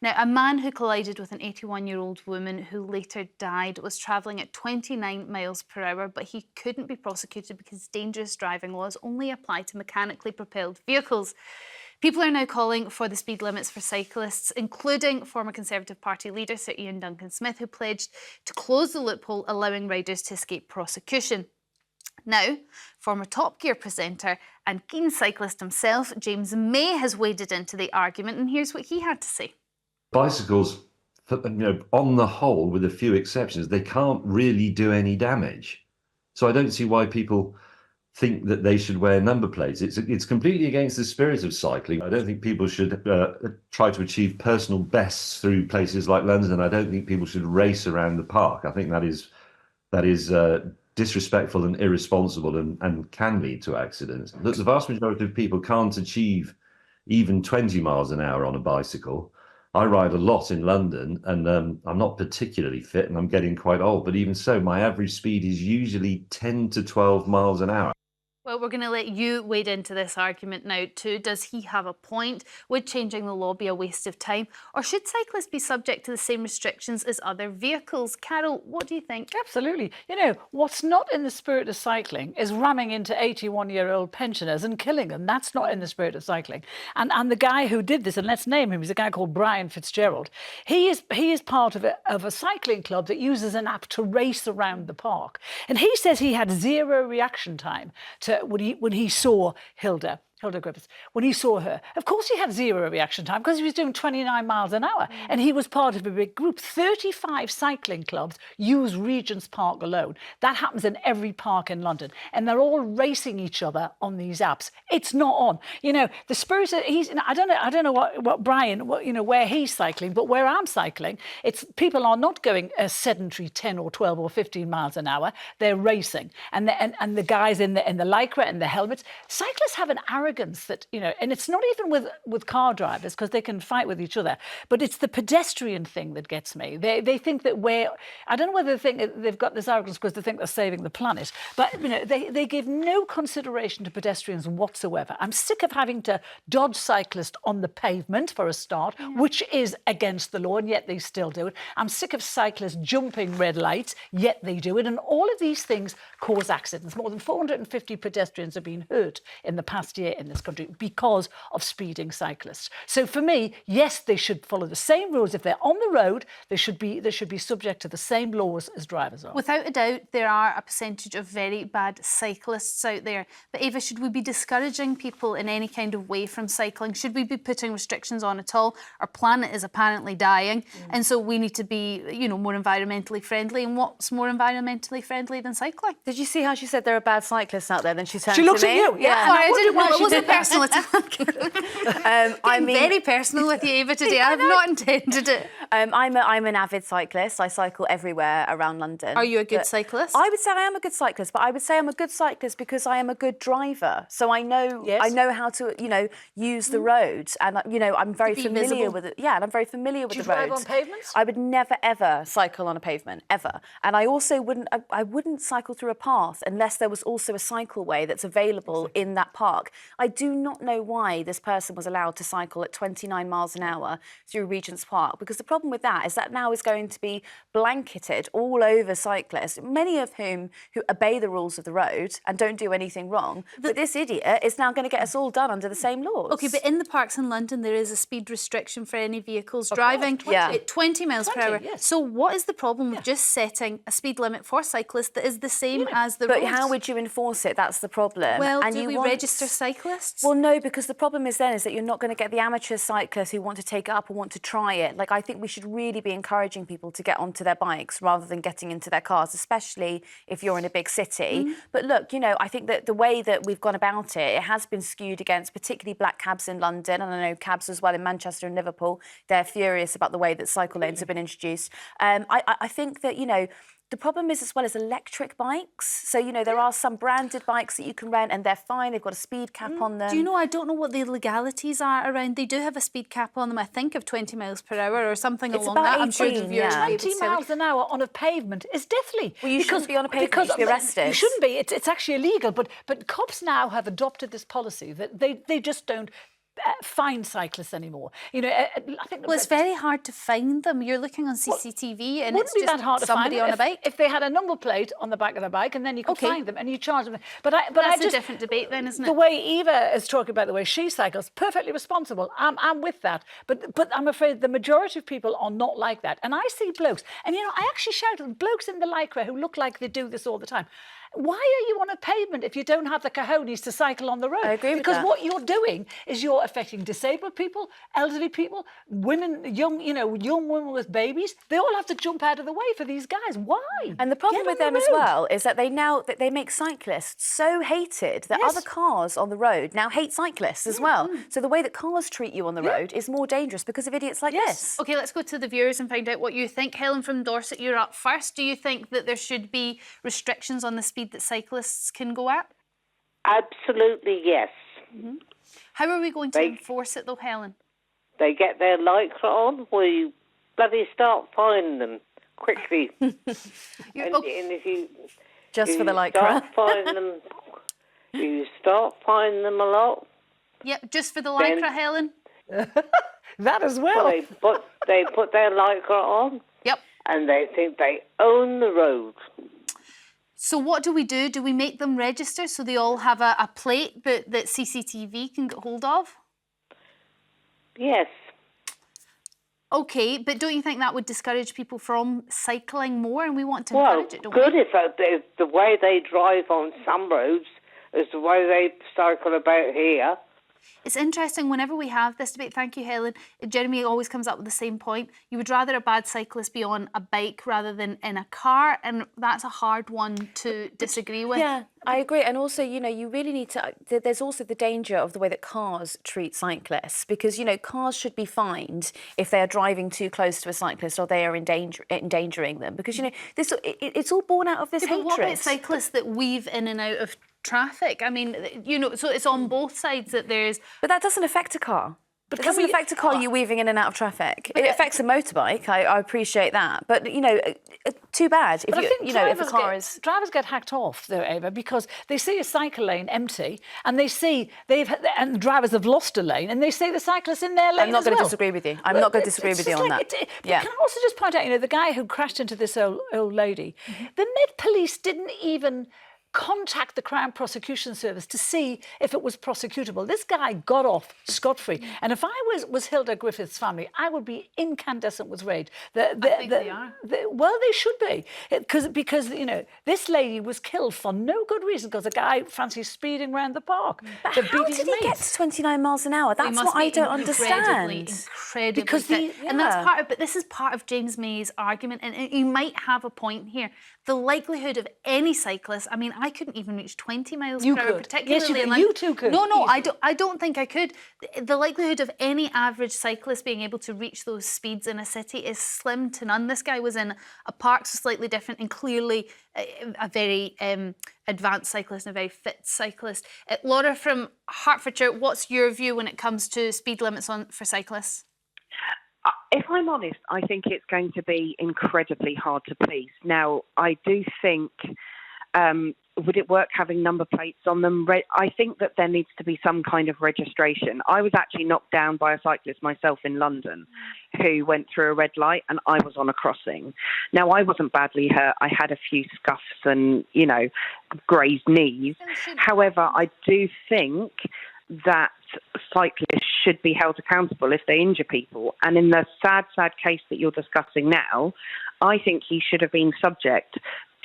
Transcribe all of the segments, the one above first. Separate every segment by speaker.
Speaker 1: Now, a man who collided with an 81-year-old woman who later died was travelling at 29 miles per hour, but he couldn't be prosecuted because dangerous driving laws only apply to mechanically propelled vehicles. People are now calling for the speed limits for cyclists, including former Conservative Party leader Sir Ian Duncan-Smith, who pledged to close the loophole, allowing riders to escape prosecution. Now, former Top Gear presenter and keen cyclist himself, James May, has waded into the argument, and here's what he had to say.
Speaker 2: Bicycles, on the whole, with a few exceptions, they can't really do any damage. So I don't see why people think that they should wear number plates. It's completely against the spirit of cycling. I don't think people should try to achieve personal bests through places like London. I don't think people should race around the park. I think that is disrespectful and irresponsible and can lead to accidents. The vast majority of people can't achieve even 20 miles an hour on a bicycle. I ride a lot in London, and I'm not particularly fit, and I'm getting quite old, but even so, my average speed is usually 10 to 12 miles an hour.
Speaker 1: Well, we're going to let you wade into this argument now too. Does he have a point? Would changing the law be a waste of time? Or should cyclists be subject to the same restrictions as other vehicles? Carol, what do you think?
Speaker 3: Absolutely. You know, what's not in the spirit of cycling is ramming into 81-year-old pensioners and killing them. That's not in the spirit of cycling. And the guy who did this, and let's name him, he's a guy called Brian Fitzgerald. He is part of a cycling club that uses an app to race around the park. And he says he had zero reaction time to when he saw Hilda Griffiths, when he saw her. Of course he had zero reaction time because he was doing 29 miles an hour and he was part of a big group. 35 cycling clubs use Regent's Park alone. That happens in every park in London, and they're all racing each other on these apps. It's not on. You know, the spirit of, I don't know what Brian, where he's cycling, but where I'm cycling, it's people are not going a sedentary 10 or 12 or 15 miles an hour. They're racing, and the guys in the lycra and the helmets. Cyclists have an arrogance that, and it's not even with car drivers because they can fight with each other, but it's the pedestrian thing that gets me. They think that I don't know whether they think they've got this arrogance because they think they're saving the planet, but they give no consideration to pedestrians whatsoever. I'm sick of having to dodge cyclists on the pavement for a start, which is against the law, and yet they still do it. I'm sick of cyclists jumping red lights, yet they do it, and all of these things cause accidents. More than 450 pedestrians have been hurt in the past year in this country because of speeding cyclists. So for me, yes, they should follow the same rules. If they're on the road, they should be subject to the same laws as drivers are.
Speaker 1: Without a doubt, there are a percentage of very bad cyclists out there. But Ava, should we be discouraging people in any kind of way from cycling? Should we be putting restrictions on at all? Our planet is apparently dying, and so we need to be, more environmentally friendly. And what's more environmentally friendly than cycling?
Speaker 4: Did you see how she said there are bad cyclists out there? Then she turned
Speaker 3: She looks
Speaker 4: to
Speaker 3: at
Speaker 4: me.
Speaker 3: you.
Speaker 4: Yeah.
Speaker 1: Sorry, I didn't know. It wasn't personal at all.
Speaker 4: I'm
Speaker 1: very personal with you, Ava, today. I've not intended it.
Speaker 4: I'm an avid cyclist. I cycle everywhere around London.
Speaker 1: Are you a good cyclist?
Speaker 4: I would say I am a good cyclist, but I would say I'm a good cyclist because I am a good driver. So I know how to, use the roads, and I'm very familiar with it. Yeah, and I'm very familiar with the roads.
Speaker 3: Do you drive on pavements?
Speaker 4: I would never ever cycle on a pavement ever, and I also wouldn't cycle through a path unless there was also a cycleway that's available in that park. I do not know why this person was allowed to cycle at 29 miles an hour through Regent's Park, because the problem with that is that now is going to be blanketed all over cyclists, many of whom who obey the rules of the road and don't do anything wrong. But this idiot is now going to get us all done under the same laws.
Speaker 1: OK, but in the parks in London, there is a speed restriction for any vehicles driving at 20 miles per hour.
Speaker 3: Yes.
Speaker 1: So what is the problem with just setting a speed limit for cyclists that is the same as the roads?
Speaker 4: But how would you enforce it? That's the problem.
Speaker 1: Well,
Speaker 4: and
Speaker 1: do we register cyclists?
Speaker 4: Well, no, because the problem is that you're not going to get the amateur cyclists who want to take it up and want to try it. I think we should really be encouraging people to get onto their bikes rather than getting into their cars, especially if you're in a big city. But look, I think that the way that we've gone about it has been skewed against particularly black cabs in London, and I know cabs as well in Manchester and Liverpool. They're furious about the way that cycle lanes have been introduced. I think that, the problem is as well as electric bikes. So, there are some branded bikes that you can rent and they're fine. They've got a speed cap on them.
Speaker 1: Do you know, I don't know what the legalities are around. They do have a speed cap on them, I think, of 20 miles per hour or something along that. I'm sure the viewers will be able to
Speaker 3: 20 miles an hour on a pavement is deathly.
Speaker 4: Well, you shouldn't be on a pavement, you should be arrested.
Speaker 3: You shouldn't be. It's actually illegal. But cops now have adopted this policy that they just don't find cyclists anymore. You know, I think.
Speaker 1: Well, it's very hard to find them. You're looking on CCTV and it's
Speaker 3: Wouldn't be
Speaker 1: just
Speaker 3: that hard to find
Speaker 1: somebody
Speaker 3: them
Speaker 1: on a bike.
Speaker 3: if they had a number plate on the back of the bike, and then you could
Speaker 1: Okay.
Speaker 3: find them and you charge them. But
Speaker 1: That's
Speaker 3: I just,
Speaker 1: a different debate then, isn't it?
Speaker 3: the way Eva is talking about the way she cycles, perfectly responsible. I'm with that. But I'm afraid the majority of people are not like that. And I see blokes, and you know, I actually shout at them, blokes in the lycra who look like they do this all the time. Why are you on a pavement if you don't have the cojones to cycle on the road?
Speaker 4: I agree with
Speaker 3: because
Speaker 4: that.
Speaker 3: what you're doing is you're affecting disabled people, elderly people, women, young women with babies. They all have to jump out of the way for these guys. Why?
Speaker 4: And the problem
Speaker 3: Get
Speaker 4: with
Speaker 3: on
Speaker 4: them
Speaker 3: the
Speaker 4: as
Speaker 3: road.
Speaker 4: well is that they make cyclists so hated that
Speaker 3: Yes.
Speaker 4: other cars on the road now hate cyclists as well. So the way that cars treat you on the road is more dangerous because of idiots like this.
Speaker 1: Okay, let's go to the viewers and find out what you think. Helen from Dorset, you're up first. Do you think that there should be restrictions on the speed that cyclists can go at?
Speaker 5: Absolutely, yes.
Speaker 1: How are we going to enforce it though, Helen?
Speaker 5: They get their lycra on, we bloody start finding them quickly. and if you
Speaker 4: Just
Speaker 5: if
Speaker 4: for the
Speaker 5: you
Speaker 4: lycra.
Speaker 5: start finding them, you start finding them a lot.
Speaker 1: Yep, just for the
Speaker 5: Then-
Speaker 1: lycra, Helen?
Speaker 3: That as well.
Speaker 5: Well, they put their lycra on,
Speaker 1: Yep.
Speaker 5: and they think they own the road.
Speaker 1: So what do? Do we make them register so they all have a plate that CCTV can get hold of?
Speaker 5: Yes.
Speaker 1: Okay, but don't you think that would discourage people from cycling more? And we want to
Speaker 5: Well,
Speaker 1: encourage it, don't
Speaker 5: good
Speaker 1: we?
Speaker 5: if the way they drive on some roads is the way they cycle about here.
Speaker 1: It's interesting, whenever we have this debate, thank you, Helen, Jeremy always comes up with the same point. You would rather a bad cyclist be on a bike rather than in a car, and that's a hard one to disagree with.
Speaker 4: Yeah, I agree. And also, you know, you really need to... There's also the danger of the way that cars treat cyclists because, you know, cars should be fined if they are driving too close to a cyclist or they are endangering them because, you know, it's all born out of this
Speaker 1: Yeah,
Speaker 4: hatred.
Speaker 1: but what about cyclists that weave in and out of traffic? I mean, you know, so it's on both sides that there's...
Speaker 4: But that doesn't affect a car. It
Speaker 3: can
Speaker 4: doesn't
Speaker 3: we-
Speaker 4: affect a car you weaving in and out of traffic. It affects a motorbike. I appreciate that. But, you know, too bad if
Speaker 3: But I think
Speaker 4: if a car is...
Speaker 3: drivers get hacked off though, Ava, because they see a cycle lane empty and they see and drivers have lost a lane and they see the cyclists in their lane.
Speaker 4: I'm not
Speaker 3: as
Speaker 4: going to
Speaker 3: well.
Speaker 4: disagree with you. I'm not going to disagree
Speaker 3: It's
Speaker 4: with you
Speaker 3: just
Speaker 4: on
Speaker 3: like
Speaker 4: that.
Speaker 3: But can I also just point out, you know, the guy who crashed into this old lady, the Met Police didn't even contact the Crown Prosecution Service to see if it was prosecutable. This guy got off scot-free. And if I was Hilda Griffith's family, I would be incandescent with rage.
Speaker 1: I think they are.
Speaker 3: Well, they should be. Because, you know, this lady was killed for no good reason because a guy fancied speeding around the park.
Speaker 4: But
Speaker 3: to
Speaker 4: how
Speaker 3: beat his
Speaker 4: did he get
Speaker 3: mates.
Speaker 4: to 29 miles an hour?
Speaker 1: They
Speaker 4: That's
Speaker 1: must
Speaker 4: what I
Speaker 1: be
Speaker 4: don't understand.
Speaker 1: Incredibly
Speaker 3: Because
Speaker 1: fit.
Speaker 3: the-
Speaker 1: And that's
Speaker 4: yeah.
Speaker 1: but this is part of James May's argument, and he might have a point here. The likelihood of any cyclist, I mean, I couldn't even reach 20 miles
Speaker 3: You
Speaker 1: per hour,
Speaker 3: could.
Speaker 1: particularly
Speaker 3: Yes, you
Speaker 1: in
Speaker 3: could.
Speaker 1: London.
Speaker 3: You too could.
Speaker 1: No,
Speaker 3: Easily.
Speaker 1: I don't think I could. The likelihood of any average cyclist being able to reach those speeds in a city is slim to none. This guy was in a park, so slightly different, and clearly a very advanced cyclist and a very fit cyclist. Laura from Hertfordshire, what's your view when it comes to speed limits for cyclists?
Speaker 6: If I'm honest, I think it's going to be incredibly hard to police. Now, I do think, would it work having number plates on them? I think that there needs to be some kind of registration. I was actually knocked down by a cyclist myself in London who went through a red light and I was on a crossing. Now, I wasn't badly hurt. I had a few scuffs and, you know, grazed knees. However, I do think that cyclists should be held accountable if they injure people. And in the sad case that you're discussing now, I think he should have been subject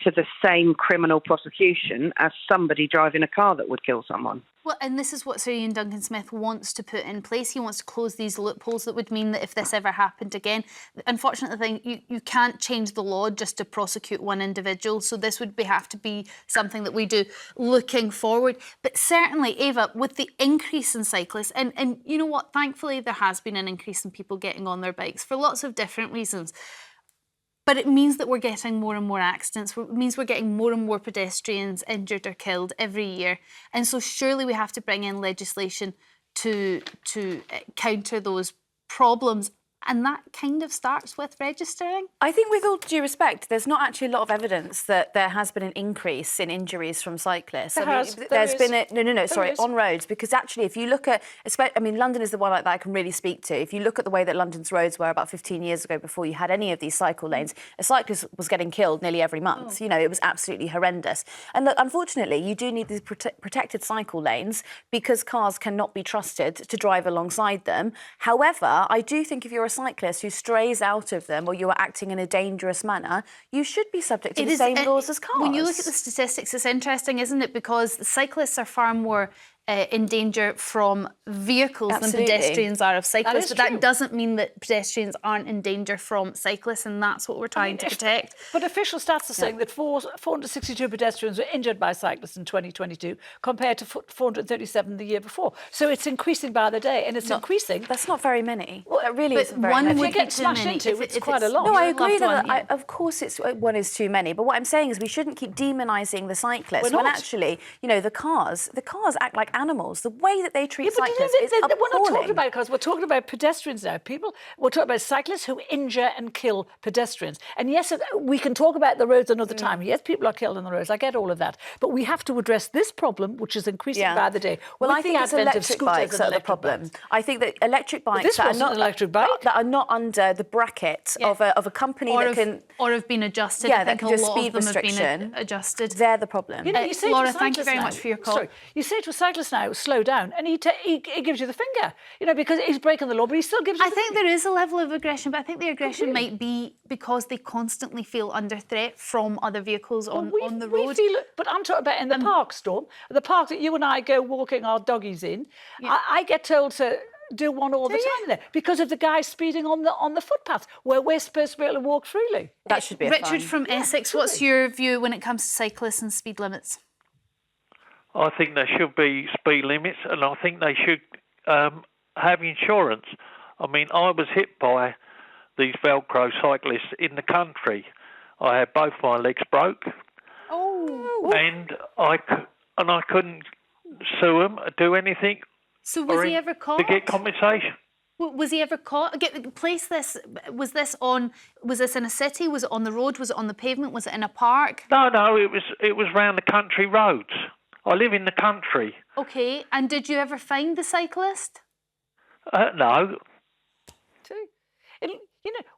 Speaker 6: to the same criminal prosecution as somebody driving a car that would kill someone.
Speaker 1: Well, and this is what Sir Ian Duncan Smith wants to put in place. He wants to close these loopholes that would mean that if this ever happened again, unfortunately, you can't change the law just to prosecute one individual. So this would have to be something that we do looking forward. But certainly, Ava, with the increase in cyclists, and you know what, thankfully there has been an increase in people getting on their bikes for lots of different reasons. But it means that we're getting more and more accidents. It means we're getting more and more pedestrians injured or killed every year. And so surely we have to bring in legislation to counter those problems. And that kind of starts with registering.
Speaker 4: I think with all due respect, there's not actually a lot of evidence that there has been an increase in injuries from cyclists. There's been on roads, because actually if you look at, London is the one that I can really speak to. If you look at the way that London's roads were about 15 years ago, before you had any of these cycle lanes, a cyclist was getting killed nearly every month. It was absolutely horrendous. And look, unfortunately, you do need these protected cycle lanes because cars cannot be trusted to drive alongside them. However, I do think if you're a cyclist who strays out of them or you are acting in a dangerous manner, you should be subject to the same laws as cars.
Speaker 1: When you look at the statistics, it's interesting, isn't it? Because cyclists are far more in danger from vehicles than pedestrians are of cyclists. But that doesn't mean that pedestrians aren't in danger from cyclists, and that's what we're trying to protect.
Speaker 3: But official stats are saying that 462 pedestrians were injured by cyclists in 2022 compared to 437 the year before. So it's increasing by the day, and it's increasing.
Speaker 4: That's not very many. Well, it really isn't very
Speaker 1: many.
Speaker 4: One
Speaker 1: would
Speaker 3: get smashed into, it's quite a lot.
Speaker 4: No, I agree that of course one is too many. But what I'm saying is we shouldn't keep demonising the cyclists when actually, the cars act like animals. The way that they treat cyclists is appalling.
Speaker 3: We're not talking about cars. We're talking about pedestrians now. We're talking about cyclists who injure and kill pedestrians. And yes, we can talk about the roads another time. Yes, people are killed on the roads. I get all of that. But we have to address this problem, which is increasing by the day.
Speaker 4: Well, I think it's electric bikes that are the problem. I think that electric bikes that are not under the bracket of a company that can...
Speaker 1: Or have been adjusted.
Speaker 4: Yeah,
Speaker 1: I think
Speaker 4: that can do a
Speaker 1: lot
Speaker 4: speed
Speaker 1: of them
Speaker 4: restriction.
Speaker 1: Have been adjusted.
Speaker 4: They're the problem.
Speaker 1: Laura, thank you very much for your call.
Speaker 3: Sorry, you say to a cyclist now, slow down, and he gives you the finger, because he's breaking the law, but he still gives you the finger.
Speaker 1: I think there is a level of aggression, but I think the aggression might be because they constantly feel under threat from other vehicles on the road.
Speaker 3: But I'm talking about in the park, Storm, the park that you and I go walking our doggies in. Yeah. I get told to do one all the time there because of the guy speeding on the footpath where we're supposed to be able to walk freely.
Speaker 4: That should be
Speaker 1: Richard from Essex, what's your view when it comes to cyclists and speed limits?
Speaker 7: I think there should be speed limits, and I think they should have insurance. I was hit by these Velcro cyclists in the country. I had both my legs broke, and I couldn't sue them or do anything.
Speaker 1: So was he ever caught?
Speaker 7: To get compensation.
Speaker 1: Was he ever caught? Was this in a city? Was it on the road? Was it on the pavement? Was it in a park?
Speaker 7: No, it was round the country roads. I live in the country.
Speaker 1: Okay, and did you ever find the cyclist?
Speaker 7: No.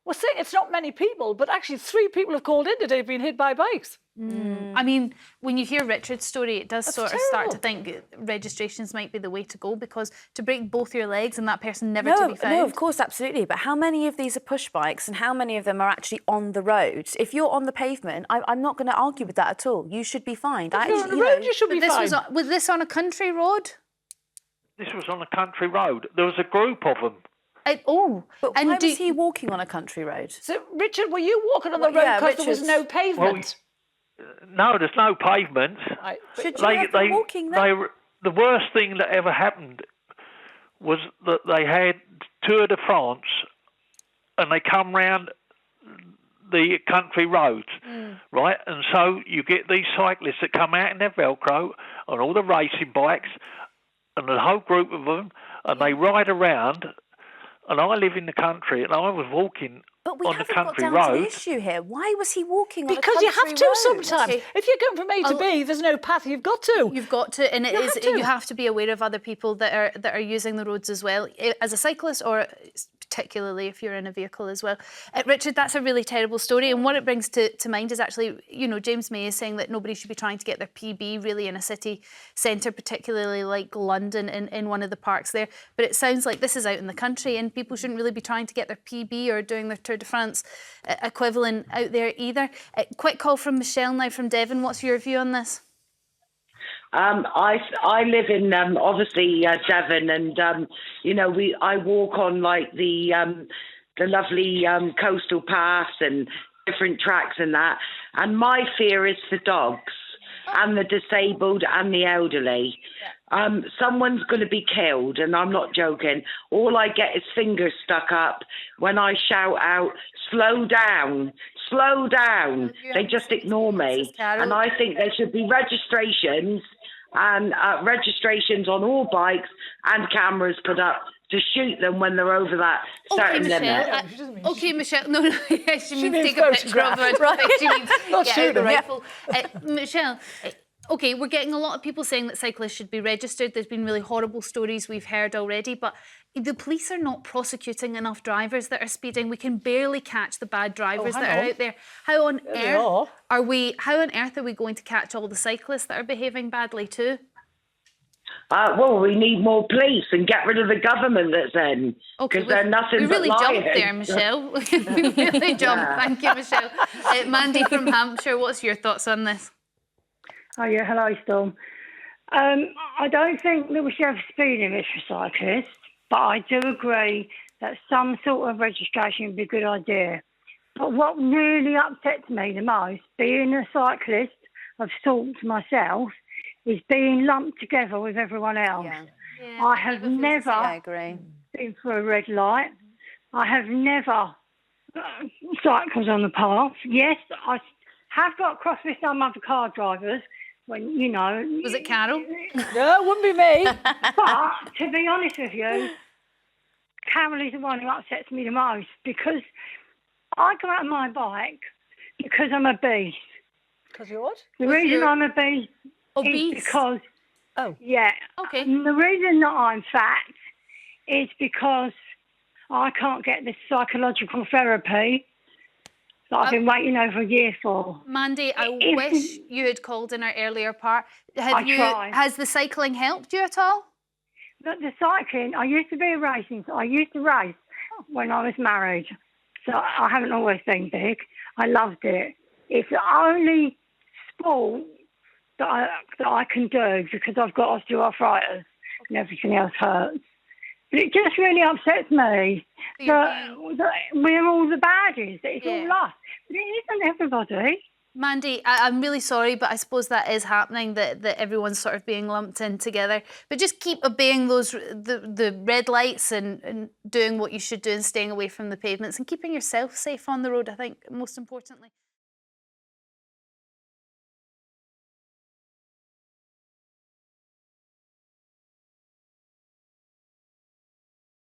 Speaker 3: We're saying it's not many people, but actually 3 people have called in today have been hit by bikes.
Speaker 1: When you hear Richard's story, it does start to think registrations might be the way to go, because to break both your legs and that person never to be found.
Speaker 4: No, of course, absolutely. But how many of these are push bikes and how many of them are actually on the road? If you're on the pavement, I'm not going to argue with that at all. You should be fined.
Speaker 3: If you're on the road, you should be fined.
Speaker 1: Was this on a country road?
Speaker 7: This was on a country road. There was a group of them.
Speaker 4: But why was he walking on a country road?
Speaker 3: So, Richard, were you walking on the road because there was no pavement?
Speaker 7: No, there's no pavement.
Speaker 4: Should you have been walking there?
Speaker 7: The worst thing that ever happened was that they had Tour de France and they come round the country roads, right? And so you get these cyclists that come out in their Velcro on all the racing bikes and the whole group of them, and they ride around. And I live in the country, and I was walking on the country road. But we haven't got down to the
Speaker 4: issue here. Why was he walking on a
Speaker 3: country road? Because you have to sometimes. If you're going from A to B, there's no path. You've got to.
Speaker 1: You've got to, and you have to be aware of other people that are using the roads as well, as a cyclist, or particularly if you're in a vehicle as well. Richard, that's a really terrible story, and what it brings to mind is actually, James May is saying that nobody should be trying to get their PB really in a city centre, particularly like London, in one of the parks there. But it sounds like this is out in the country, and people shouldn't really be trying to get their PB or doing their Tour de France equivalent out there either. Quick call from Michelle now from Devon. What's your view on this?
Speaker 8: I live in obviously Devon, and I walk on like the lovely coastal paths and different tracks and that. And my fear is for dogs and the disabled and the elderly. Someone's going to be killed, and I'm not joking. All I get is fingers stuck up when I shout out, "Slow down, slow down." They just ignore me. And I think there should be registrations on all bikes and cameras put up to shoot them when they're over that certain limit.
Speaker 1: Okay, Michelle. No, yeah, she means take a picture of them.
Speaker 3: Right.
Speaker 1: She means
Speaker 3: Not
Speaker 1: get
Speaker 3: shoot
Speaker 1: out the
Speaker 3: them, yeah.
Speaker 1: rifle. Michelle, okay, we're getting a lot of people saying that cyclists should be registered. There's been really horrible stories we've heard already, but the police are not prosecuting enough drivers that are speeding. We can barely catch the bad drivers that are out there. How on earth are we going to catch all the cyclists that are behaving badly too?
Speaker 8: Well, we need more police and get rid of the government that's in, because they're nothing
Speaker 1: we really
Speaker 8: but
Speaker 1: jumped
Speaker 8: liars.
Speaker 1: there, Michelle. We really jumped. Thank you, Michelle. Mandy from Hampshire, what's your thoughts on this?
Speaker 9: Oh yeah, hello, Storm. I don't think that we should have speed limits for cyclists, but I do agree that some sort of registration would be a good idea. But what really upsets me the most, being a cyclist of sorts myself, is being lumped together with everyone else.
Speaker 4: Yeah.
Speaker 9: I have never been through a red light. I have never cycled on the path. Yes, I have got across with some other car drivers when, you know...
Speaker 1: Was it Carol?
Speaker 3: No, it wouldn't be me.
Speaker 9: But, to be honest with you, Carol is the one who upsets me the most, because I go out on my bike because I'm a beast.
Speaker 3: Because you're what?
Speaker 9: The reason I'm a beast
Speaker 1: Obese?
Speaker 9: is because...
Speaker 3: Oh.
Speaker 9: Yeah.
Speaker 1: Okay.
Speaker 9: And the reason that I'm fat is because I can't get this psychological therapy that I've been waiting over a year for.
Speaker 1: Mandy, I wish you had called in our earlier part.
Speaker 9: tried.
Speaker 1: Has the cycling helped you at all?
Speaker 9: But the cycling, I used to be a racing, so I used to race when I was married. So I haven't always been big. I loved it. It's the only sport that I can do because I've got osteoarthritis and everything else hurts. But it just really upsets me that we're all the baddies, that it's all us. But it isn't everybody.
Speaker 1: Mandy, I'm really sorry, but I suppose that is happening, that everyone's sort of being lumped in together. But just keep obeying the red lights and doing what you should do and staying away from the pavements and keeping yourself safe on the road, I think, most importantly.